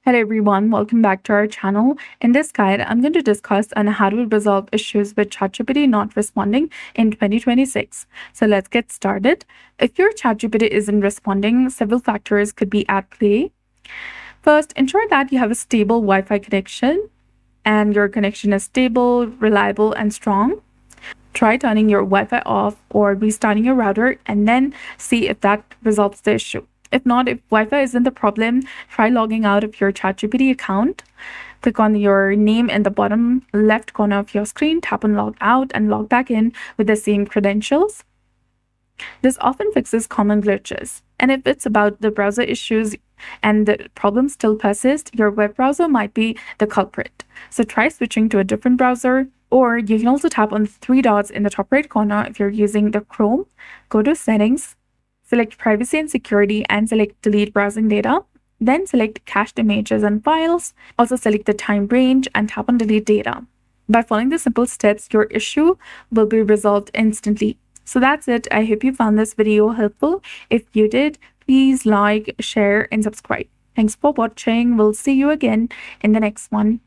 Hello everyone, welcome back to our channel. In this guide, I'm going to discuss on how to resolve issues with ChatGPT not responding in 2026. So let's get started. If your ChatGPT isn't responding, several factors could be at play. First, ensure that you have a stable Wi-Fi connection and your connection is stable, reliable, and strong. Try turning your Wi-Fi off or restarting your router and then see if that resolves the issue. If not, if Wi-Fi isn't the problem, try logging out of your ChatGPT account. Click on your name in the bottom left corner of your screen, tap on log out and log back in with the same credentials. This often fixes common glitches. And if it's about the browser issues and the problem still persists, your web browser might be the culprit. So try switching to a different browser, or you can also tap on the three dots in the top right corner if you're using the Chrome. Go to Settings, select Privacy and Security, and select Delete Browsing Data. Then select Cached Images and Files. Also select the time range and tap on Delete Data. By following the simple steps, your issue will be resolved instantly. So that's it. I hope you found this video helpful. If you did, please like, share, and subscribe. Thanks for watching. We'll see you again in the next one.